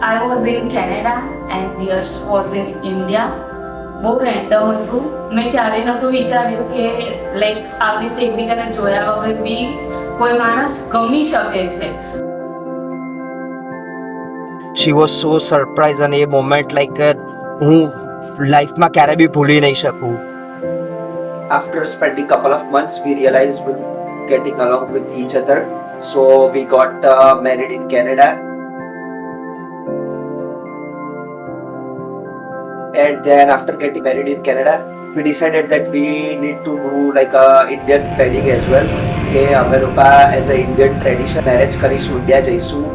I was in Canada and Yash was in India. બહુ random હતું. મેં ક્યારે નહોતું વિચાર્યું કે લાઈક આવી રીતે એકબીજાને જોયા વગર બી કોઈ માણસ ગમી શકે છે. શી વોઝ સો સરપ્રાઈઝ અને એ મોમેન્ટ લાઈક હું લાઈફમાં ક્યારે બી ભૂલી નહીં શકું. After spending couple of months, we realized we were getting along with each other. So we got married in Canada. And then after getting married in Canada, we decided that we need to do like a Indian wedding as well. કે અમે લોકો as a Indian tradition marriage કરીશું, India જઈશું.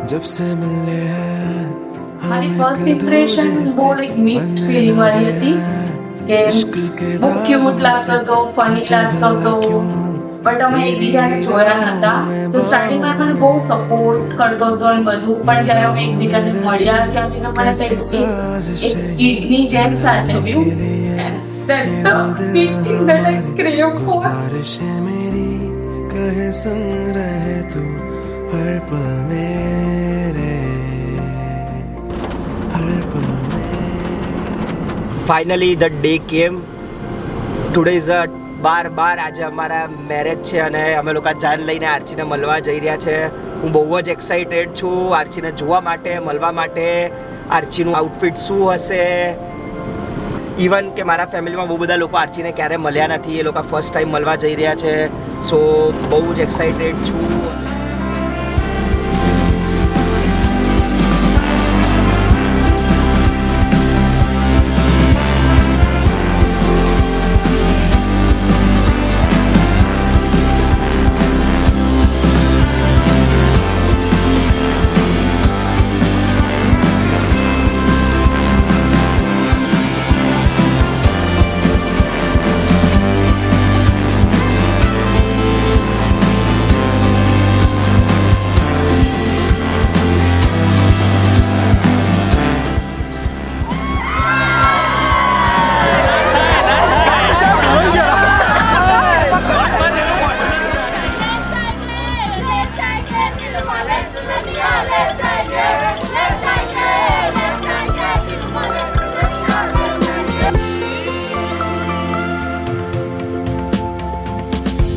जब से मिले हैं મારી ફર્સ્ટ ઇમ્પ્રેશન બહુ લાઈક મિક્સ્ડ ફિલિંગ વાળી હતી કે બહુ ક્યુટ લાગતો હતો, ફની લાગતો હતો, બટ અમે એકબીજાને જોયા નહોતા. તો સ્ટાર્ટિંગમાં મને બહુ સપોર્ટ કરતો હતો અને બધું, પણ જ્યારે અમે એકબીજાને મળ્યા ત્યારે મને કંઈક એક કિડની જેમ સાચવ્યું. That's the feeling that I crave for. गुजारिश है मेरी कहे संग रहे तू हर पल मेरे हर पल ફાઇનલી ધ ડે કેમ. Today is a 12/12. આજે અમારા મેરેજ છે અને અમે લોકો જાન લઈને આર્ચીને મળવા જઈ રહ્યા છે. હું બહુ જ એક્સાઇટેડ છું આર્ચીને જોવા માટે, મળવા માટે. આર્ચીનું આઉટફિટ શું હશે. ઇવન કે મારા ફેમિલીમાં બહુ બધા લોકો આર્ચીને ક્યારે મળ્યા નથી, એ લોકો ફર્સ્ટ ટાઈમ મળવા જઈ રહ્યા છે. સો બહુ જ એક્સાઇટેડ છું.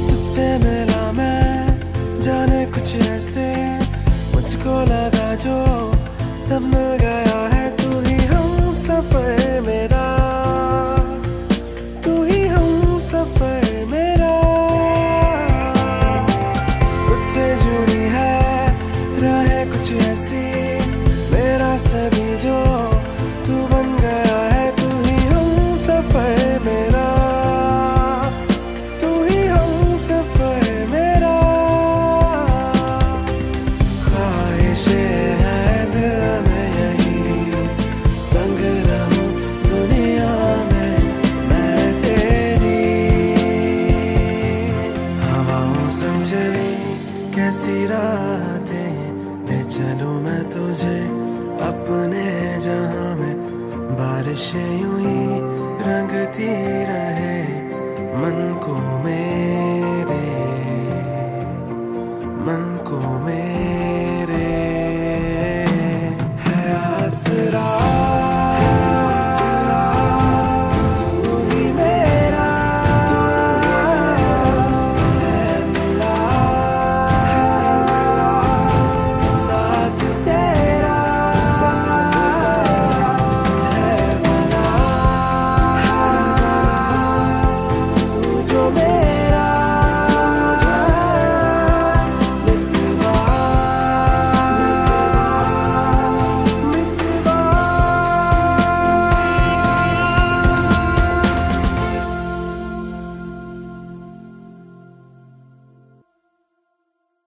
तुझसे मिला मैं जाने कुछ ऐसे मुझको लगा जो सब मिल गया है. तू ही हम सफर मेरा, तू ही हम सफर मेरा. तुझसे जुड़ी है राहें कुछ ऐसी मेरा सभी जो तू बन गया है. तू ही हम सफर मेरा, तू ही हम सफर मेरा. ख्वाहिशें हैं दिल में यही संग रहूं दुनिया में मैं तेरी. हवाओं संग चली कैसी रातें ले चलूं मैं तुझे अपने जहां में. बारिशें यूं